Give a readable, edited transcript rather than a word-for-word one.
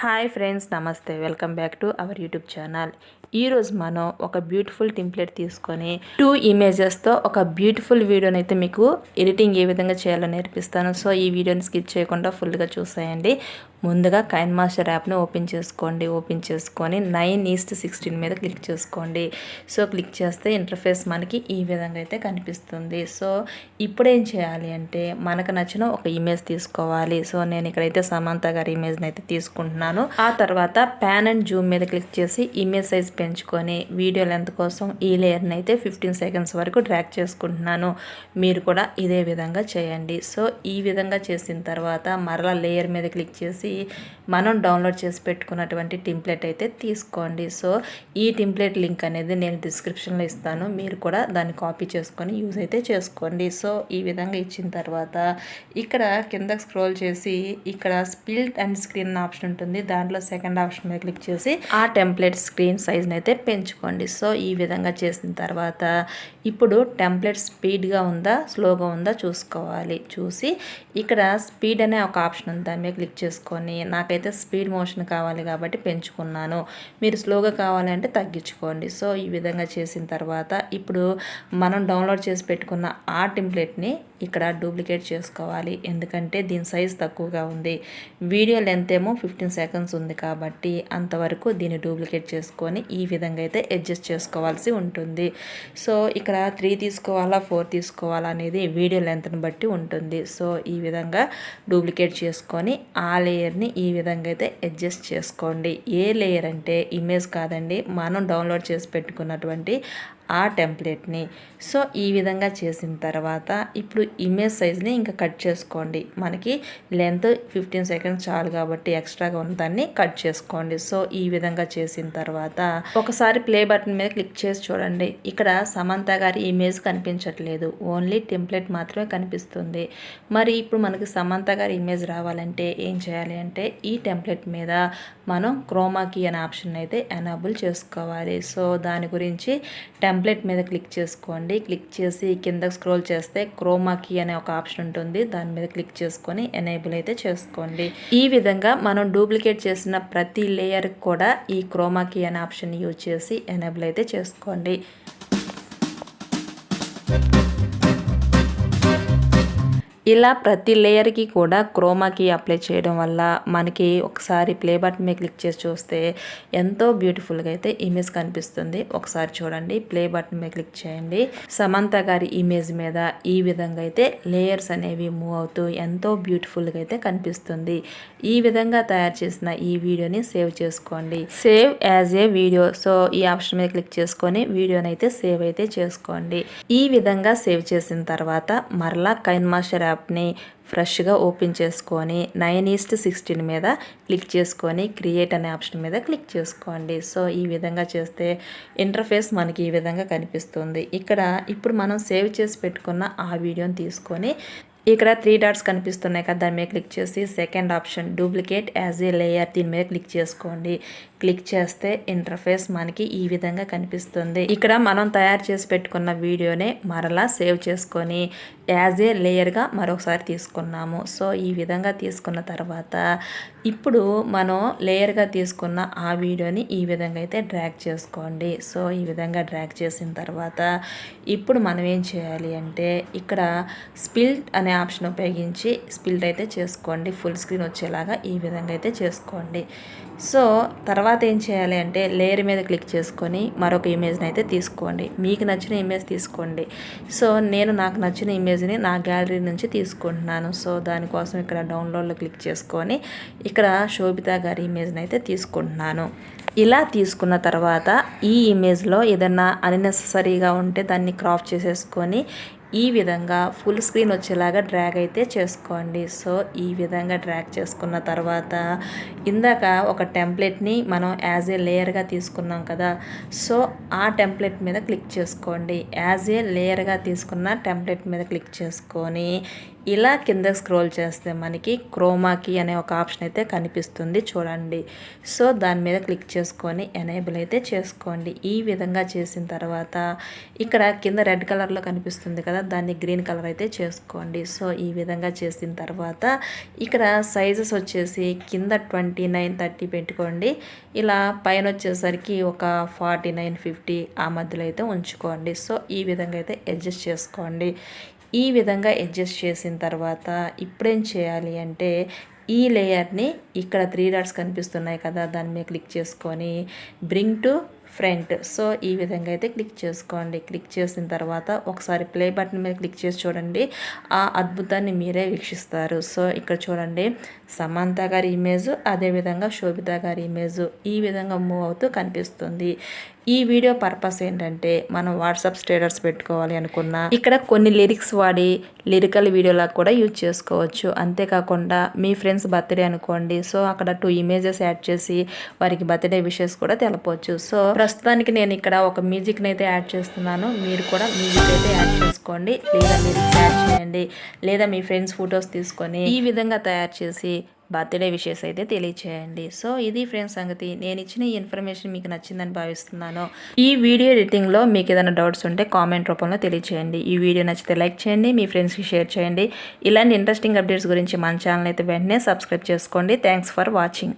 Hi friends, నమస్తే. Welcome back to our YouTube channel. ఈరోజు మనం ఒక బ్యూటిఫుల్ టెంప్లెట్ తీసుకొని 2 ఇమేజెస్తో ఒక బ్యూటిఫుల్ వీడియోని అయితే మీకు ఎడిటింగ్ ఏ విధంగా చేయాలో నేర్పిస్తాను. సో ఈ వీడియోని స్కిప్ చేయకుండా ఫుల్గా చూసేయండి. ముందుగా కైన్ మాస్టర్ యాప్ని ఓపెన్ చేసుకోండి. ఓపెన్ చేసుకొని 9:16 మీద క్లిక్ చేసుకోండి. సో క్లిక్ చేస్తే ఇంటర్ఫేస్ మనకి ఈ విధంగా అయితే కనిపిస్తుంది. సో ఇప్పుడు ఏం చేయాలి అంటే మనకు నచ్చిన ఒక ఇమేజ్ తీసుకోవాలి. సో నేను ఇక్కడైతే సమంత గారి ఇమేజ్ని అయితే తీసుకుంటున్నాను. ఆ తర్వాత ప్యాన్ అండ్ జూమ్ మీద క్లిక్ చేసి ఇమేజ్ సైజ్ పెంచుకొని వీడియో లెంత్ కోసం ఈ లేయర్ని అయితే 15 సెకండ్స్ వరకు డ్రాగ్ చేసుకుంటున్నాను. మీరు కూడా ఇదే విధంగా చేయండి. సో ఈ విధంగా చేసిన తర్వాత మరలా లేయర్ మీద క్లిక్ చేసి మనం డౌన్లోడ్ చేసి పెట్టుకున్నటువంటి టెంప్లెట్ అయితే తీసుకోండి. సో ఈ టెంప్లెట్ లింక్ అనేది నేను డిస్క్రిప్షన్లో ఇస్తాను. మీరు కూడా దాన్ని కాపీ చేసుకొని యూజ్ అయితే చేసుకోండి. సో ఈ విధంగా ఇచ్చిన తర్వాత ఇక్కడ కింద స్క్రోల్ చేసి ఇక్కడ స్ప్లిట్ అండ్ స్క్రీన్ ఆప్షన్ ఉంటుంది. దాంట్లో సెకండ్ ఆప్షన్ మీద క్లిక్ చేసి ఆ టెంప్లెట్ స్క్రీన్ సైజ్ని అయితే పెంచుకోండి. సో ఈ విధంగా చేసిన తర్వాత ఇప్పుడు టెంప్లెట్ స్పీడ్గా ఉందా స్లోగా ఉందా చూసుకోవాలి. చూసి ఇక్కడ స్పీడ్ అనే ఒక ఆప్షన్ ఉంది. దాని మీద క్లిక్ చేసుకొని నాకైతే స్పీడ్ మోషన్ కావాలి కాబట్టి పెంచుకున్నాను. మీరు స్లోగా కావాలంటే తగ్గించుకోండి. సో ఈ విధంగా చేసిన తర్వాత ఇప్పుడు మనం డౌన్లోడ్ చేసి పెట్టుకున్న ఆ టెంప్లెట్ని ఇక్కడ డూప్లికేట్ చేసుకోవాలి. ఎందుకంటే దీని సైజ్ తక్కువగా ఉంది. వీడియో లెంత్ ఏమో 15 సెకండ్స్ ఉంది కాబట్టి అంతవరకు దీన్ని డూప్లికేట్ చేసుకొని ఈ విధంగా అయితే అడ్జస్ట్ చేసుకోవాల్సి ఉంటుంది. సో ఇక్కడ 3 తీసుకోవాలా 4 తీసుకోవాలా అనేది వీడియో లెంత్ని బట్టి ఉంటుంది. సో ఈ విధంగా డూప్లికేట్ చేసుకొని ఆ లేయర్ని ఈ విధంగా అయితే అడ్జస్ట్ చేసుకోండి. ఏ లేయర్ అంటే ఇమేజ్ కాదండి, మనం డౌన్లోడ్ చేసి పెట్టుకున్నటువంటి ఆ టెంప్లెట్ని. సో ఈ విధంగా చేసిన తర్వాత ఇప్పుడు ఇమేజ్ సైజ్ని ఇంకా కట్ చేసుకోండి. మనకి లెంత్ 15 సెకండ్స్ చాలు కాబట్టి ఎక్స్ట్రాగా ఉన్న దాన్ని కట్ చేసుకోండి. సో ఈ విధంగా చేసిన తర్వాత ఒకసారి ప్లే బటన్ మీద క్లిక్ చేసి చూడండి. ఇక్కడ సమంత గారి ఇమేజ్ కనిపించట్లేదు, ఓన్లీ టెంప్లెట్ మాత్రమే కనిపిస్తుంది. మరి ఇప్పుడు మనకి సమంత గారి ఇమేజ్ రావాలంటే ఏం చేయాలి అంటే ఈ టెంప్లెట్ మీద మనం క్రోమా కీ అనే ఆప్షన్ అయితే ఎనేబుల్ చేసుకోవాలి. సో దాని గురించి టెంప్లెట్ మీద క్లిక్ చేసుకోండి. క్లిక్ చేసి కింద స్క్రోల్ చేస్తే క్రోమా కీ అనే ఒక ఆప్షన్ ఉంటుంది. దాని మీద క్లిక్ చేసుకొని ఎనేబుల్ అయితే చేసుకోండి. ఈ విధంగా మనం డూప్లికేట్ చేసిన ప్రతి లేయర్ కూడా ఈ క్రోమా కీ అనే ఆప్షన్ యూజ్ చేసి ఎనేబుల్ అయితే చేసుకోండి. ఇలా ప్రతి లేయర్కి కూడా క్రోమా కీ అప్లై చేయడం వల్ల మనకి ఒకసారి ప్లే బటన్ మీద క్లిక్ చేసి చూస్తే ఎంతో బ్యూటిఫుల్గా అయితే ఇమేజ్ కనిపిస్తుంది. ఒకసారి చూడండి, ప్లే బటన్ మీద క్లిక్ చేయండి. సమంత గారి ఇమేజ్ మీద ఈ విధంగా అయితే లేయర్స్ అనేవి మూవ్ అవుతూ ఎంతో బ్యూటిఫుల్గా అయితే కనిపిస్తుంది. ఈ విధంగా తయారు చేసిన ఈ వీడియోని సేవ్ చేసుకోండి. Save as a video. So ఈ ఆప్షన్ మీద క్లిక్ చేసుకొని వీడియోని అయితే సేవ్ అయితే చేసుకోండి. ఈ విధంగా సేవ్ చేసిన తర్వాత మరలా కైన్ మాస్టర్ యాప్ని ఫ్రెష్గా ఓపెన్ చేసుకొని 9:16 మీద క్లిక్ చేసుకొని క్రియేట్ అనే ఆప్షన్ మీద క్లిక్ చేసుకోండి. సో ఈ విధంగా చేస్తే ఇంటర్ఫేస్ మనకి ఈ విధంగా కనిపిస్తుంది. ఇక్కడ ఇప్పుడు మనం సేవ్ చేసి పెట్టుకున్న ఆ వీడియోని తీసుకొని ఇక్కడ 3 డాట్స్ కనిపిస్తున్నాయి కదా, దాని మీద క్లిక్ చేసి second option duplicate as a layer దీని మీద క్లిక్ చేసుకోండి. క్లిక్ చేస్తే ఇంటర్ఫేస్ మనకి ఈ విధంగా కనిపిస్తుంది. ఇక్కడ మనం తయారు చేసి పెట్టుకున్న వీడియోనే మరలా సేవ్ చేసుకొని యాజ్ ఏ లేయర్గా మరొకసారి తీసుకున్నాము. సో ఈ విధంగా తీసుకున్న తర్వాత ఇప్పుడు మనం లేయర్గా తీసుకున్న ఆ వీడియోని ఈ విధంగా అయితే డ్రాగ్ చేసుకోండి. సో ఈ విధంగా డ్రాగ్ చేసిన తర్వాత ఇప్పుడు మనం ఏం చేయాలి అంటే ఇక్కడ స్ప్లిట్ అనే ఆప్షన్ ఉపయోగించి స్ప్లిట్ అయితే చేసుకోండి. ఫుల్ స్క్రీన్ వచ్చేలాగా ఈ విధంగా అయితే చేసుకోండి. సో తర్వాత ఏం చేయాలి అంటే లేయర్ మీద క్లిక్ చేసుకొని మరొక ఇమేజ్ని అయితే తీసుకోండి. మీకు నచ్చిన ఇమేజ్ తీసుకోండి. సో నేను నాకు నచ్చిన ఇమేజ్ని నా గ్యాలరీ నుంచి తీసుకుంటున్నాను. సో దానికోసం ఇక్కడ డౌన్లోడ్లో క్లిక్ చేసుకొని ఇక్కడ శోభిత గారి ఇమేజ్ని అయితే తీసుకుంటున్నాను. ఇలా తీసుకున్న తర్వాత ఈ ఇమేజ్లో ఏదన్నా అన్నెసెసరీగా ఉంటే దాన్ని క్రాప్ చేసేసుకొని ఈ విధంగా ఫుల్ స్క్రీన్ వచ్చేలాగా డ్రాగ్ అయితే చేసుకోండి. సో ఈ విధంగా డ్రాగ్ చేసుకున్న తర్వాత ఇందాక ఒక టెంప్లెట్ని మనం యాజ్ ఏ లేయర్గా తీసుకున్నాం కదా, సో ఆ టెంప్లెట్ మీద క్లిక్ చేసుకోండి. యాజ్ ఏ లేయర్గా తీసుకున్న టెంప్లెట్ మీద క్లిక్ చేసుకొని ఇలా కింద స్క్రోల్ చేస్తే మనకి క్రోమాకి అనే ఒక ఆప్షన్ అయితే కనిపిస్తుంది చూడండి. సో దాని మీద క్లిక్ చేసుకొని ఎనేబుల్ అయితే చేసుకోండి. ఈ విధంగా చేసిన తర్వాత ఇక్కడ కింద రెడ్ కలర్లో కనిపిస్తుంది కదా, దాన్ని గ్రీన్ కలర్ అయితే చేసుకోండి. సో ఈ విధంగా చేసిన తర్వాత ఇక్కడ సైజెస్ వచ్చేసి కింద 29, 30 పెట్టుకోండి. ఇలా పైన వచ్చేసరికి ఒక 49, 50 ఆ మధ్యలో అయితే ఉంచుకోండి. సో ఈ విధంగా అయితే అడ్జస్ట్ చేసుకోండి. ఈ విధంగా అడ్జస్ట్ చేసిన తర్వాత ఇప్పుడేం చేయాలి అంటే ఈ లేయర్ని ఇక్కడ 3 డాట్స్ కనిపిస్తున్నాయి కదా, దాని మీద క్లిక్ చేసుకొని బ్రింగ్ టు ఫ్రంట్. సో ఈ విధంగా అయితే క్లిక్ చేసుకోండి. క్లిక్ చేసిన తర్వాత ఒకసారి ప్లే బటన్ మీద క్లిక్ చేసి చూడండి, ఆ అద్భుతాన్ని మీరే వీక్షిస్తారు. సో ఇక్కడ చూడండి, సమంత గారి ఇమేజ్, అదేవిధంగా శోభిత గారి ఇమేజ్ ఈ విధంగా మూవ్ అవుతూ కనిపిస్తుంది. ఈ వీడియో పర్పస్ ఏంటంటే మనం వాట్సాప్ స్టేటస్ పెట్టుకోవాలి అనుకున్నా ఇక్కడ కొన్ని లిరిక్స్ వాడి లిరికల్ వీడియోలా కూడా యూజ్ చేసుకోవచ్చు. అంతేకాకుండా మీ ఫ్రెండ్స్ బర్త్డే అనుకోండి, సో అక్కడ 2 ఇమేజెస్ యాడ్ చేసి వారికి బర్త్డే విషెస్ కూడా తెలపవచ్చు. సో ప్రస్తుతానికి నేను ఇక్కడ ఒక మ్యూజిక్ని అయితే యాడ్ చేస్తున్నాను. మీరు కూడా మ్యూజిక్ అయితే యాడ్ చేసుకోండి, లేదా లిరిక్స్ యాడ్ చేయండి, లేదా మీ ఫ్రెండ్స్ ఫొటోస్ తీసుకొని ఈ విధంగా తయారు చేసి బర్త్డే విషెస్ అయితే తెలియచేయండి. సో ఇది ఫ్రెండ్స్ సంగతి. నేను ఇచ్చిన ఈ ఇన్ఫర్మేషన్ మీకు నచ్చిందని భావిస్తున్నాను. ఈ వీడియో ఎడిటింగ్లో మీకు ఏదైనా డౌట్స్ ఉంటే కామెంట్ రూపంలో తెలియచేయండి. ఈ వీడియో నచ్చితే లైక్ చేయండి, మీ ఫ్రెండ్స్కి షేర్ చేయండి. ఇలాంటి ఇంట్రెస్టింగ్ అప్డేట్స్ గురించి మన ఛానల్ అయితే వెంటనే సబ్స్క్రైబ్ చేసుకోండి. Thanks for watching.